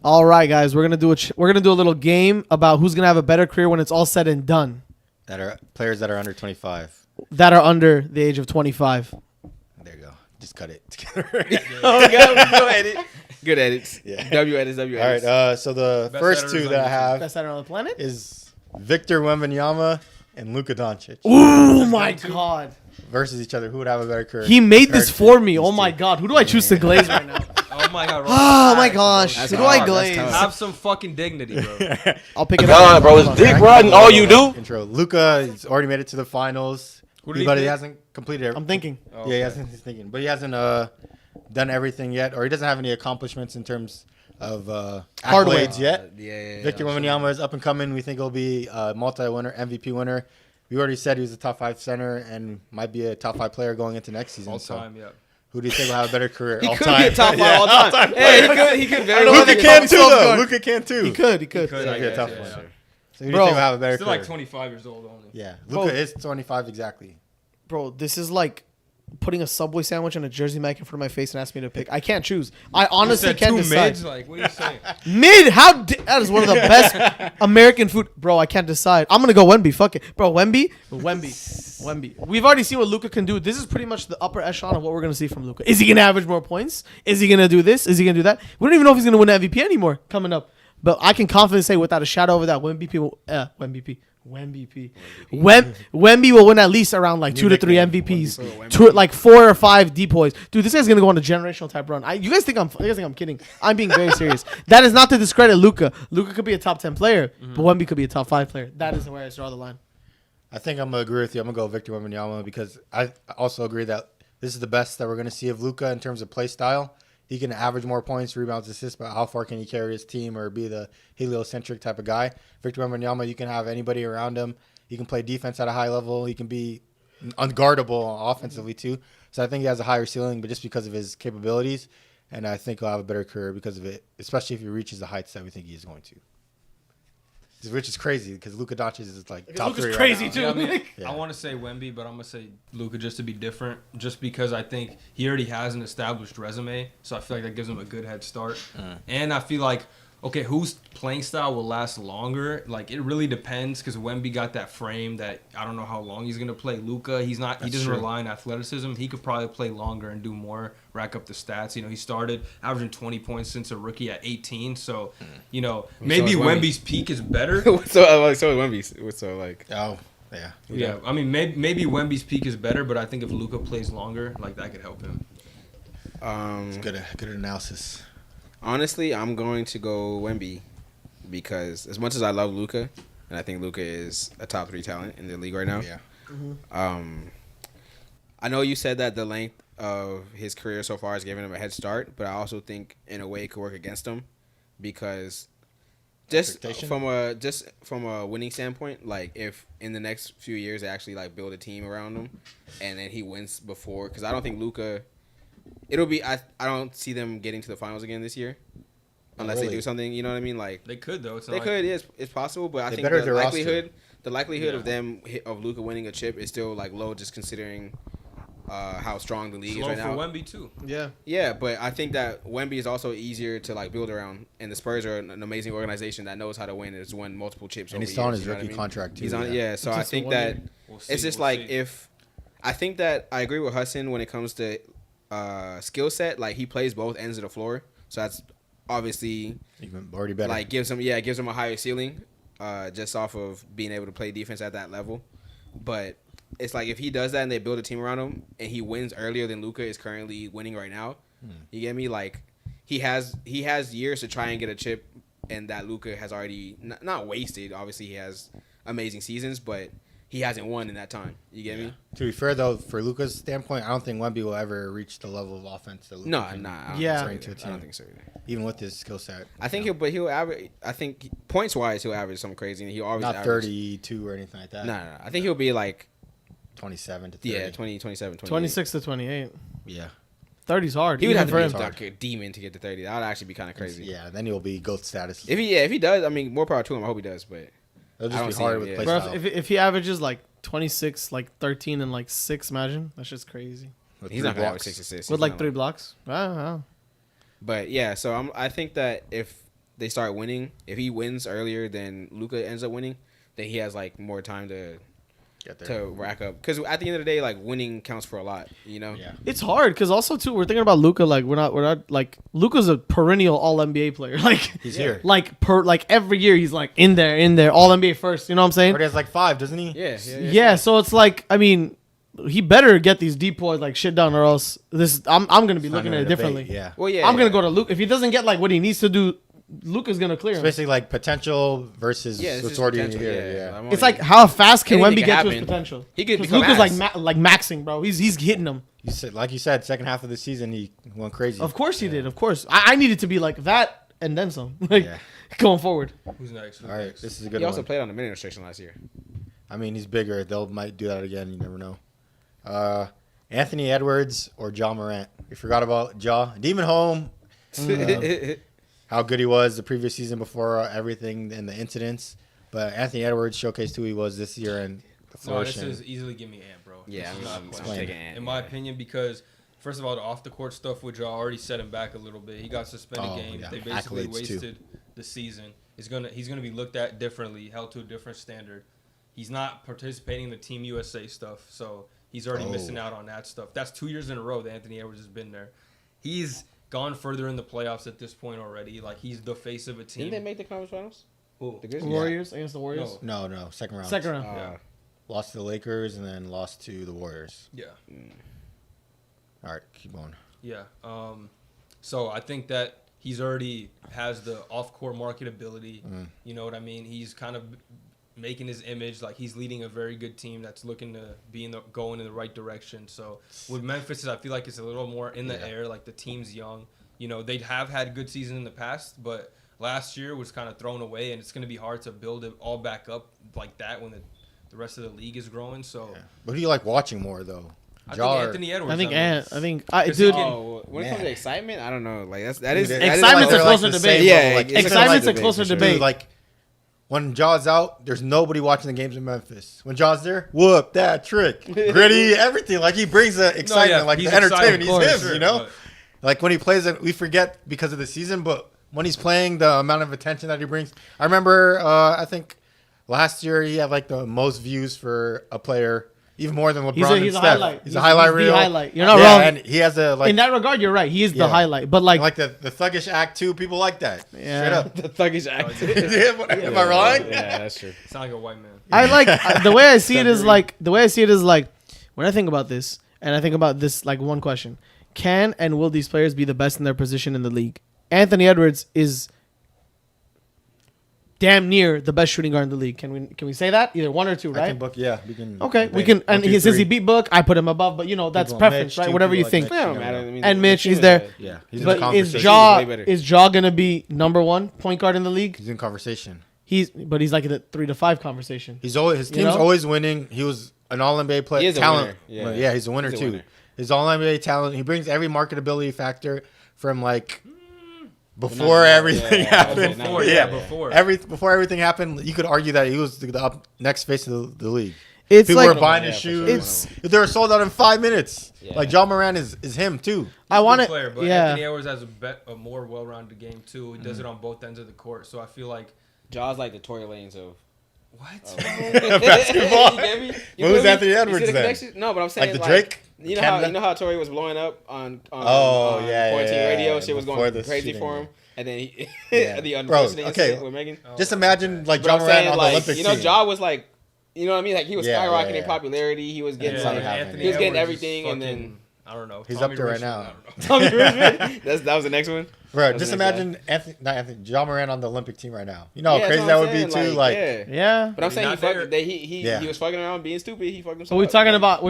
All right, guys, we're gonna do a little game about who's gonna have a better career when it's all said and done. That are players that are under 25. That are under the age of 25. There you go. Just cut it together. Go edit. Good edits. Yeah. W edits. All right. So the Best first editors two on that I YouTube. have Best center on the planet. is Victor Wembanyama and Luka Doncic Oh my God. versus each other. Who would have a better career? He made this compared for to me. these Oh my two? God. Who do I choose to glaze right now? Oh my god. Oh my gosh. That's Who do I hard. That's glaze? tough. Have some fucking dignity, bro. I'll pick it God, up. bro, it's dick riding all you do. Intro. Luka has already made it to the finals, Who did he but he pick? hasn't completed it. I'm thinking. Oh, Yeah, he hasn't. He's thinking, but he hasn't done everything yet, or he doesn't have any accomplishments in terms of Hardware. accolades yet. Yeah. Victor Wembanyama is up and coming. We think he'll be a multi-winner, MVP winner. We already said he was a top 5 center and might be a top 5 player going into next season. All So time, yeah. who do you think will have a better career? He all could time. be a top 5 Yeah, all time. Hey, he could very I know well Luka be. Luka can too, Kobe though. Guard. Luka can too. He could. Could, So I he'd be a guess, tough yeah. one. So who do you Bro, think will have a better Still career? like 25 years old only. Yeah, Bro. Luka is 25 exactly. Bro, this is like putting a Subway sandwich and a Jersey Mac in front of my face and asking me to pick. I can't choose. I honestly You said can't two decide. mids? Like, what are you saying? Mid? That is one of the best American food. Bro, I can't decide. I'm going to go Wemby. Fuck it. Bro, Wemby. We've already seen what Luka can do. This is pretty much the upper echelon of what we're going to see from Luka. Is he going to average more points? Is he going to do this? Is he going to do that? We don't even know if he's going to win the MVP anymore coming up. But I can confidently say without a shadow of a doubt, Wemby will win at least around like 2 to 3 MVPs, like 4 or 5 depoys. Dude, this guy's gonna go on a generational type run. You guys think I'm kidding? I'm being very serious. That is not to discredit Luka. Luka could be a top 10 player, but Wemby could be a top 5 player. That is where I draw the line. I think I'm going to agree with you. I'm going to go Victor Wembanyama because I also agree that this is the best that we're going to see of Luka in terms of play style. He can average more points, rebounds, assists, but how far can he carry his team or be the heliocentric type of guy? Victor Wembanyama, you can have anybody around him. He can play defense at a high level. He can be unguardable offensively too. So I think he has a higher ceiling, but just because of his capabilities, and I think he'll have a better career because of it, especially if he reaches the heights that we think he is going to. Which is crazy because Luka Doncic is like top 3 crazy right too. Yeah, I mean, Yeah. I want to say Wemby, but I'm going to say Luka just to be different, just because I think he already has an established resume, so I feel like that gives him a good head start. And I feel like, okay, whose playing style will last longer? Like, it really depends because Wemby got that frame that I don't know how long he's going to play. Luka, he doesn't true. rely on athleticism. He could probably play longer and do more, rack up the stats. You know, he started averaging 20 points since a rookie at 18, so, you know, maybe is Wemby. Wemby's peak is better. so is Wemby. So like, Oh, yeah. Yeah, I mean, maybe Wemby's peak is better, but I think if Luka plays longer, like that could help him. Good analysis. honestly, I'm going to go Wemby because as much as I love Luka, and I think Luka is a top 3 talent in the league right now. Yeah. I know you said that the length of his career so far has given him a head start, but I also think in a way it could work against him because just from a winning standpoint, like if in the next few years they actually like build a team around him and then he wins before, because I don't think Luka, it'll be I don't see them getting to the finals again this year unless they do something. You know what I mean? Like They could though. they could. Yes, it's possible, but I They think better the their likelihood of Luka winning a chip is still like low, just considering how strong the league is slow right for now. Wemby too. Yeah. Yeah, but I think that Wemby is also easier to like build around, and the Spurs are an amazing organization that knows how to win and has won multiple chips. And over he's still on years, his you know what rookie I mean? contract too. He's on, yeah. So I Just think 1 that year. We'll see, it's just we'll like see. if I think that I agree with Hassan when it comes to skill set. Like he plays both ends of the floor, so that's obviously Even already better. like gives him a higher ceiling, just off of being able to play defense at that level. But it's like if he does that and they build a team around him and he wins earlier than Luka is currently winning right now, you get me? Like he has years to try and get a chip, and that Luka has already not wasted. Obviously, he has amazing seasons, but he hasn't won in that time. You get me? To be fair though, for Luka's standpoint, I don't think Wemby will ever reach the level of offense that Luka No, can Yeah. bring to a I team, don't think so either. even with his skill set. I think he'll average. I think points wise he'll average something crazy, and he'll always not average 32 or anything like that. No. I think he'll be like 27 to 30. 27, 28. 26 to 28. Yeah. 30's hard. He would even have to for be him. like a demon to get to 30. That would actually be kind of crazy. Yeah, then he'll be GOAT status. If he does, I mean, more power to him. I hope he does, but It'll I don't just see be hard him, with yeah. play Bro, style. if he averages like 26, like 13, and like 6, imagine. That's just crazy. With he's 3 not gonna have blocks. 6 assists. With He's like not 3 blocks. Wow. But yeah, so I think that if they start winning, if he wins earlier than Luka ends up winning, then he has like more time to Get there. to rack up. Because at the end of the day, like winning counts for a lot. You know. Yeah. It's hard because also too we're thinking about Luka. Like we're not like Luka's a perennial All NBA player. Like He's here. like every year he's like in there All NBA first. You know what I'm saying? Already has like 5, doesn't he? Yeah. So it's like I mean. He better get these deep boys like shit done, or else I'm gonna be looking at it differently. Yeah. Well, yeah. I'm gonna go to Luke if he doesn't get like what he needs to do. Luka's gonna clear It's him. basically like potential versus It's what's just already potential, here. Yeah. It's like how fast can Anything Wemby can get to his happen. potential? He could 'Cause become Luka's ass. like maxing, bro. He's hitting them. Like you said, second half of the season he went crazy. Of course he did. Of course, I needed to be like that and then some. Like Yeah. going forward. Who's next? All right, this is a good He one. also played on a minute restriction last year. I mean, he's bigger. They'll might do that again. You never know. Anthony Edwards or Ja Morant. We forgot about Ja. Demon Home. How good he was the previous season before everything and the incidents. But Anthony Edwards showcased who he was this year and No, this flourishing. is easily give me Ant, bro. Yeah, This is not a I'm question. taking Ant. In my opinion, because first of all, the off the court stuff with Ja already set him back a little bit. He got suspended games. yeah. They basically Accolades, too. wasted the season. He's gonna be looked at differently, held to a different standard. He's not participating in the Team USA stuff, so he's already missing out on that stuff. That's 2 years in a row that Anthony Edwards has been there. He's gone further in the playoffs at this point already. Like he's the face of a team. Didn't they make the conference finals? Who? The Grizzlies? Warriors against the Warriors. No. No, second round. Second round. Yeah. Lost to the Lakers and then lost to the Warriors. Yeah. All right, keep going. Yeah. So I think that he's already has the off-court marketability. You know what I mean? He's kind of making his image like he's leading a very good team that's looking to be going in the right direction. So with Memphis, I feel like it's a little more in the air. Like the team's young. You know, they have had good seasons in the past, but last year was kind of thrown away, and it's going to be hard to build it all back up like that when the rest of the league is growing. So What do you like watching more though? I Ja think or- Anthony Edwards. I think mean, Ant. I think Because dude. he can- Oh, when it comes Man. to excitement, I don't know. Like that is Excitement's They're a like closer the debate. same Yeah, level, like, it's a Excitement's a debate, closer for sure. debate. Dude, like when Jaw's out, there's nobody watching the games in Memphis. When Jaw's there, whoop that trick, gritty, everything. Like he brings the excitement, like he's the entertainment. exciting, He's of him, course, you know. but- Like when he plays it, we forget because of the season, but when he's playing, the amount of attention that he brings. I remember, I think last year he had like the most views for a player, even more than LeBron. He's and a Steph. highlight. He's a highlight the reel. highlight. You're not Yeah, wrong. and he has a like In that regard, you're right. He is the Yeah. highlight. But like, like the thuggish act too. People like that. Yeah. Straight up. the thuggish act. Am I wrong? Yeah, that's true. Sound like a white man. I like the way I see it is like when I think about this and I think about this like one question: can and will these players be the best in their position in the league? Anthony Edwards is damn near the best shooting guard in the league. Can we say that? Either one or two, I right? can book. Yeah, we can. Okay, we debate. can. 1, And 2, he says he 3. beat Book. I put him above, but you know that's People preference, Mitch, right? too. Whatever you People think. like Mitch. It don't matter. I mean, And the Mitch team is there. Yeah, he's in But the is conversation. Ja Way better. is Ja gonna be number one point guard in the league? He's in conversation. He's like in the 3 to 5 conversation. He's always his You team's know? always winning. He was an All NBA player. He is a talent. winner. Yeah. Yeah, he's a winner He's a too. winner. His All NBA talent. He brings every marketability factor from like before everything happened. Before, Before everything happened, you could argue that he was the next face of the league. It's People like were buying his for shoes. sure. They were sold out in 5 minutes. Yeah. Like John Moran is him too. I want Good it. player, but Yeah. Anthony Edwards has a more well-rounded game too. He does it on both ends of the court, so I feel like Jaws like the Tory Lanes of what? Basketball. You get me? You Who's feel me? Anthony You see Edwards the then? connection? No, but I'm saying Like the Drake? You know Canada? how Tory was blowing up on Oh, yeah, quarantine yeah, radio. yeah. Shit was Before going the crazy shooting, for him, and then he Yeah. the Bro, unfortunate okay. incident with Megan. Just imagine like But John I'm Moran saying on the like Olympic you know team. Ja was like, you know what I mean? Like he was Yeah, skyrocketing yeah, in yeah. popularity. He was getting Yeah, something. yeah, Anthony He was getting Edwards is everything, and then fucking, I don't know. He's Tommy up there right Richmond, now. I don't know. Tommy Richmond. That was the next one. Bro, That's just the next imagine John Moran on the Olympic team right now. You know how Yeah, crazy that's that what would I'm be saying, too. Like, yeah. Yeah. But I'm He's saying he not there. fucked. He Yeah. was fucking around being stupid. He fucked himself. So we're up. talking about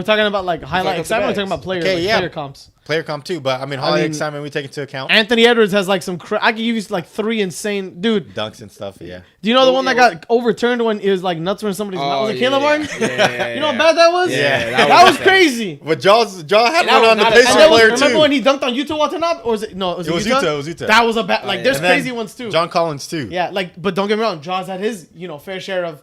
like highlight up the excitement. We're bags. talking about player Okay, like yeah. player comps. player comp too, but I mean, holiday mean- excitement we take into account. Anthony Edwards has like some. I can give you like 3 insane dude. Dunks and stuff, yeah. Do you know the Oh, one that yeah, got overturned when it was like nuts in somebody's mouth? Was it Caleb Martin? Yeah, You know how bad that was? Yeah, that was insane. crazy. But Jaw had And that one was on the not a- Pacers And that was, player remember too. when he dunked on Utah Watanabe? Or was it no? It was Utah. It was Utah. That was a bad. Like yeah. there's And then crazy ones too. John Collins too. Yeah, like but don't get me wrong. Jaws had his fair share of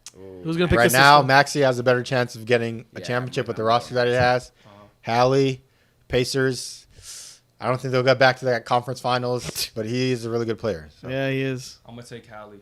Who's gonna pick Right the now, system? Maxey has a better chance of getting a Yeah, championship with the I'm roster that he has. Hallie, Pacers. I don't think they'll get back to that conference finals, but he is a really good player. So. Yeah, he is. I'm gonna take Hallie.